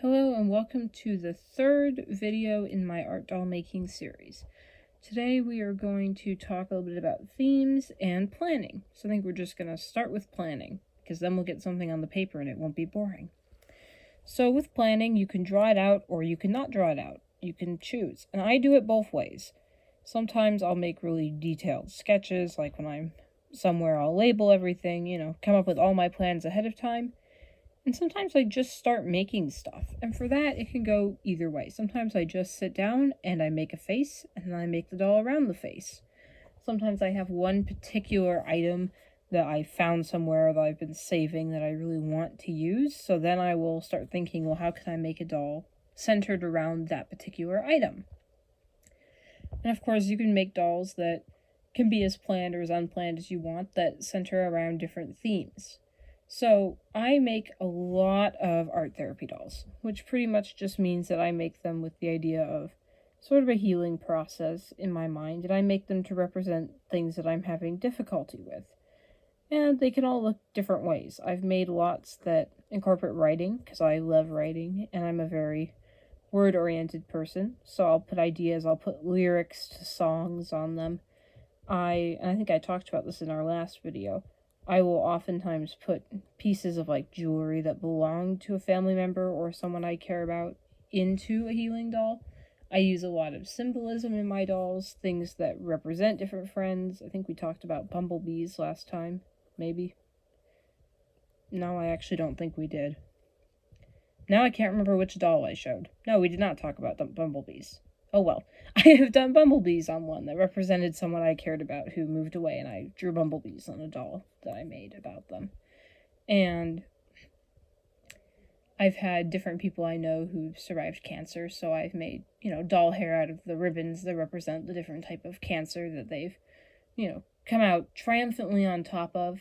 Hello and welcome to the third video in my art doll making series. Today we are going to talk a little bit about themes and planning. So I think we're just going to start with planning, because then we'll get something on the paper and it won't be boring. So with planning, you can draw it out or you can not draw it out. You can choose. And I do it both ways. Sometimes I'll make really detailed sketches, like when I'm somewhere I'll label everything, come up with all my plans ahead of time. And sometimes I just start making stuff. And for that, it can go either way. Sometimes I just sit down and I make a face, and then I make the doll around the face. Sometimes I have one particular item that I found somewhere that I've been saving that I really want to use. So then I will start thinking, well, how can I make a doll centered around that particular item? And of course, you can make dolls that can be as planned or as unplanned as you want, that center around different themes. So I make a lot of art therapy dolls, which pretty much just means that I make them with the idea of sort of a healing process in my mind, and I make them to represent things that I'm having difficulty with. And they can all look different ways. I've made lots that incorporate writing, because I love writing, and I'm a very word-oriented person, so I'll put ideas, I'll put lyrics to songs on them. And I think I talked about this in our last video. I will oftentimes put pieces of jewelry that belong to a family member or someone I care about into a healing doll. I use a lot of symbolism in my dolls, things that represent different friends. I think we talked about bumblebees last time, maybe. No, I actually don't think we did. Now I can't remember which doll I showed. No, we did not talk about bumblebees. Oh well, I have done bumblebees on one that represented someone I cared about who moved away, and I drew bumblebees on a doll that I made about them. And I've had different people I know who've survived cancer, so I've made, doll hair out of the ribbons that represent the different type of cancer that they've, come out triumphantly on top of.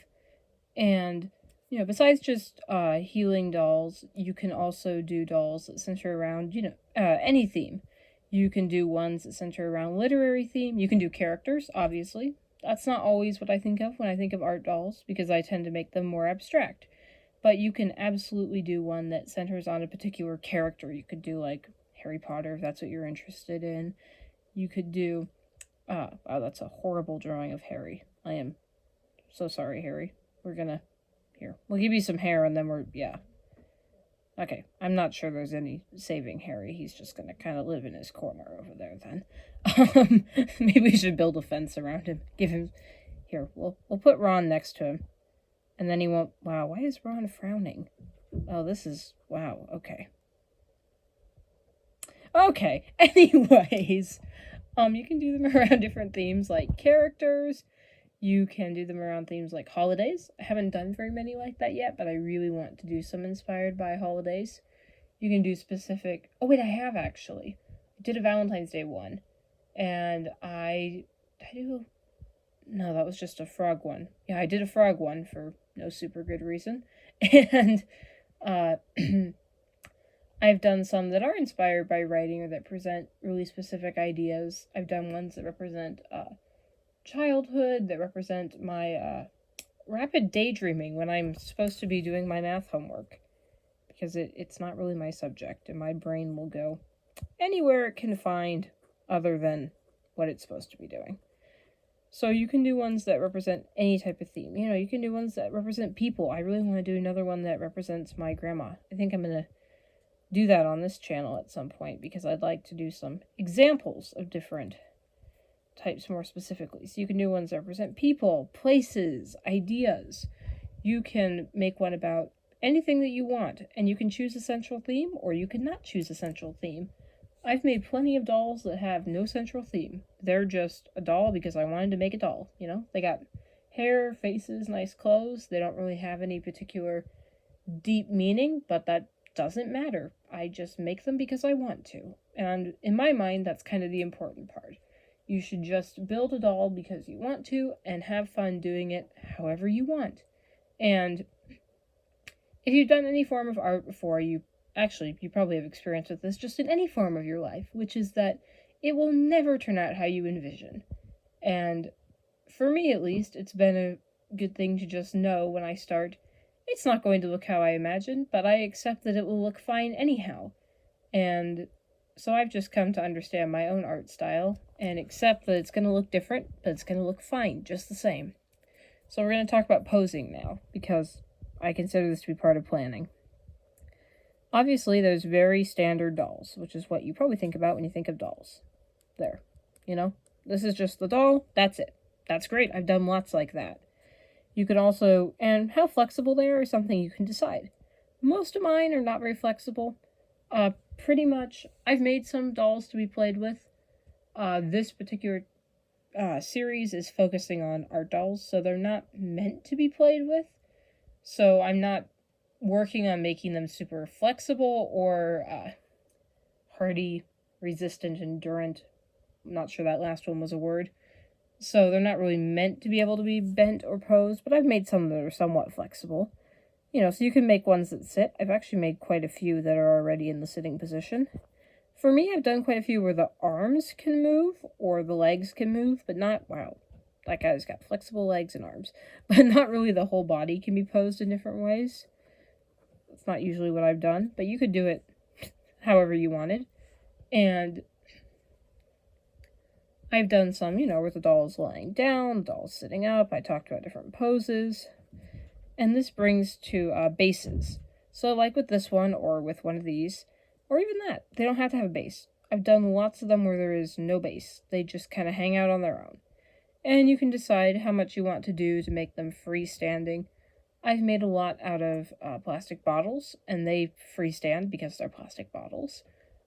And, besides just healing dolls, you can also do dolls that center around, any theme. You can do ones that center around literary theme. You can do characters, obviously. That's not always what I think of when I think of art dolls, because I tend to make them more abstract. But you can absolutely do one that centers on a particular character. You could do, Harry Potter, if that's what you're interested in. You could do... wow, that's a horrible drawing of Harry. I am so sorry, Harry. We're gonna... Here, we'll give you some hair, and then yeah. Okay, I'm not sure there's any saving Harry. He's just gonna kind of live in his corner over there then. Maybe we should build a fence around him. Give him... Here, we'll put Ron next to him. And then he won't... Wow, why is Ron frowning? Oh, this is... Wow, okay. Okay, anyways. You can do them around different themes like characters. You can do them around themes like holidays. I haven't done very many like that yet, but I really want to do some inspired by holidays. You can do specific... Oh, wait, I have actually. I did a Valentine's Day one. And No, that was just a frog one. Yeah, I did a frog one for no super good reason. And I've done some that are inspired by writing or that present really specific ideas. I've done ones that represent childhood, that represent my rapid daydreaming when I'm supposed to be doing my math homework, because it's not really my subject, and my brain will go anywhere it can find other than what it's supposed to be doing. So you can do ones that represent any type of theme. You can do ones that represent people. I really want to do another one that represents my grandma. I think I'm going to do that on this channel at some point, because I'd like to do some examples of different types more specifically. So you can do ones that represent people, places, ideas. You can make one about anything that you want, and you can choose a central theme, or you can not choose a central theme. I've made plenty of dolls that have no central theme. They're just a doll because I wanted to make a doll, They got hair, faces, nice clothes. They don't really have any particular deep meaning, but that doesn't matter. I just make them because I want to. And in my mind, that's kind of the important part. You should just build a doll because you want to and have fun doing it however you want. And if you've done any form of art before, you probably have experience with this just in any form of your life, which is that it will never turn out how you envision. And for me, at least, it's been a good thing to just know when I start it's not going to look how I imagined, but I accept that it will look fine anyhow. And so I've just come to understand my own art style and accept that it's going to look different, but it's going to look fine just the same. So we're going to talk about posing now, because I consider this to be part of planning. Obviously, there's very standard dolls, which is what you probably think about when you think of dolls. There. You know? This is just the doll. That's it. That's great. I've done lots like that. You could also, and how flexible they are is something you can decide. Most of mine are not very flexible. Pretty much, I've made some dolls to be played with. This particular series is focusing on art dolls, so they're not meant to be played with. So I'm not working on making them super flexible or hardy, resistant, endurant. I'm not sure that last one was a word. So they're not really meant to be able to be bent or posed, but I've made some that are somewhat flexible. You know, so you can make ones that sit. I've actually made quite a few that are already in the sitting position. For me, I've done quite a few where the arms can move or the legs can move, but not, wow, that guy's got flexible legs and arms. But not really the whole body can be posed in different ways. That's not usually what I've done, but you could do it however you wanted. And I've done some, you know, where the doll is lying down, the doll is sitting up. I talked about different poses. And this brings to bases. So like with this one, or with one of these, or even that, they don't have to have a base. I've done lots of them where there is no base. They just kind of hang out on their own. And you can decide how much you want to do to make them freestanding. I've made a lot out of plastic bottles, and they freestand because they're plastic bottles.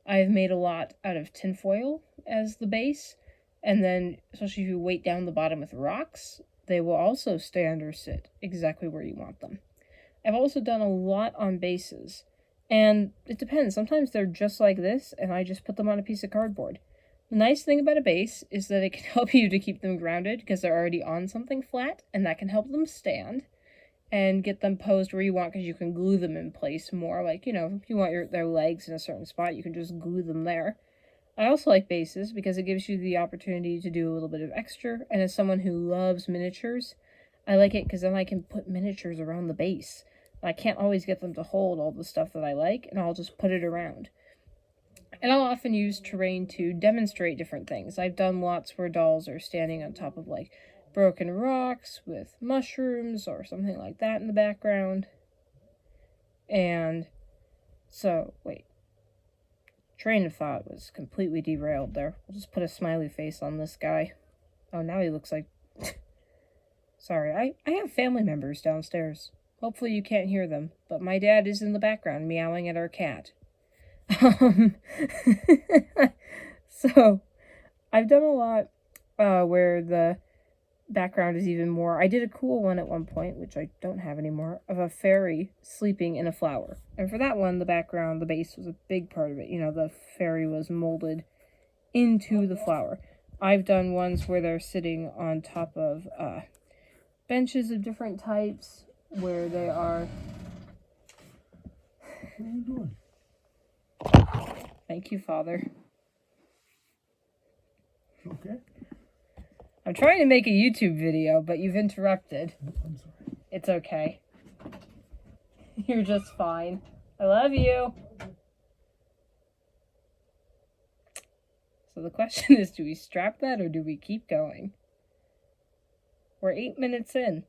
I've made a lot out of tinfoil as the base, and then, especially if you weight down the bottom with rocks, they will also stand or sit exactly where you want them. I've also done a lot on bases, and it depends. Sometimes they're just like this, and I just put them on a piece of cardboard. The nice thing about a base is that it can help you to keep them grounded because they're already on something flat, and that can help them stand and get them posed where you want because you can glue them in place more. Like, you know, if you want their legs in a certain spot, you can just glue them there. I also like bases because it gives you the opportunity to do a little bit of extra, and as someone who loves miniatures, I like it because then I can put miniatures around the base. I can't always get them to hold all the stuff that I like, and I'll just put it around. And I'll often use terrain to demonstrate different things. I've done lots where dolls are standing on top of, like, broken rocks with mushrooms or something like that in the background. And so, wait. Train of thought was completely derailed there. We'll just put a smiley face on this guy. Oh, now he looks like... Sorry, I have family members downstairs. Hopefully you can't hear them, but my dad is in the background meowing at our cat. So, I've done a lot where the background is even more... I did a cool one at one point, which I don't have anymore, of a fairy sleeping in a flower. And for that one, the background, the base was a big part of it. You know, the fairy was molded into the flower. I've done ones where they're sitting on top of benches of different types, where they are... What are you doing? Thank you, Father. Okay. I'm trying to make a YouTube video, but you've interrupted. I'm sorry. It's okay. You're just fine. I love you. So the question is, do we strap that or do we keep going? We're 8 minutes in.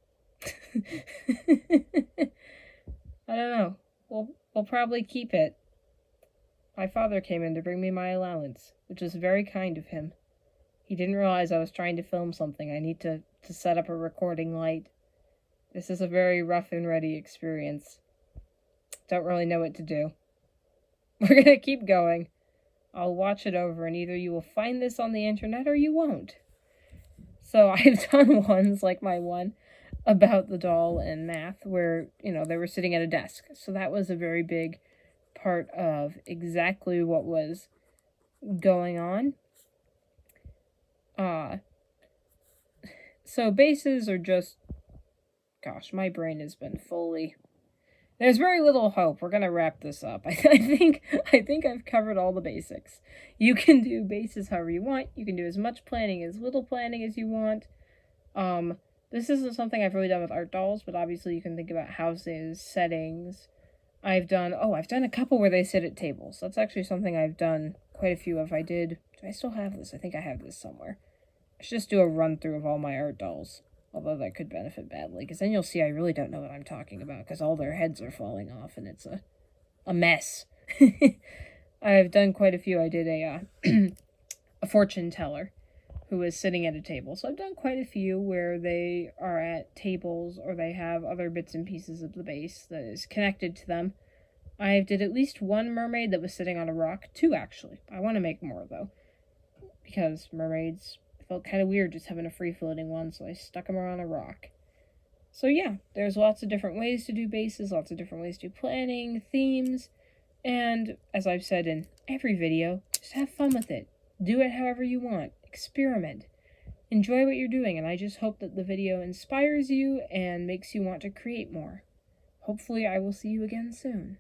I don't know. We'll probably keep it. My father came in to bring me my allowance, which was very kind of him. He didn't realize I was trying to film something. I need to set up a recording light. This is a very rough and ready experience. Don't really know what to do. We're gonna keep going. I'll watch it over, and either you will find this on the internet or you won't. So I've done ones like my one about the doll in math where, you know, they were sitting at a desk. So that was a very big part of exactly what was going on. So bases are just, gosh, my brain has been fully, there's very little hope. We're gonna wrap this up. I think I've covered all the basics. You can do bases however you want. You can do as much planning, as little planning as you want. This isn't something I've really done with art dolls, but obviously you can think about houses, settings. I've done a couple where they sit at tables. That's actually something I've done quite a few of. Do I still have this? I think I have this somewhere. I should just do a run through of all my art dolls. Although that could benefit badly, because then you'll see I really don't know what I'm talking about, because all their heads are falling off, and it's a mess. I've done quite a few. I did a fortune teller who is sitting at a table. So I've done quite a few where they are at tables or they have other bits and pieces of the base that is connected to them. I did at least one mermaid that was sitting on a rock. 2, actually. I want to make more, though, because mermaids felt kind of weird just having a free-floating one, so I stuck them on a rock. So yeah, there's lots of different ways to do bases, lots of different ways to do planning, themes, and as I've said in every video, just have fun with it. Do it however you want. Experiment. Enjoy what you're doing, and I just hope that the video inspires you and makes you want to create more. Hopefully I will see you again soon.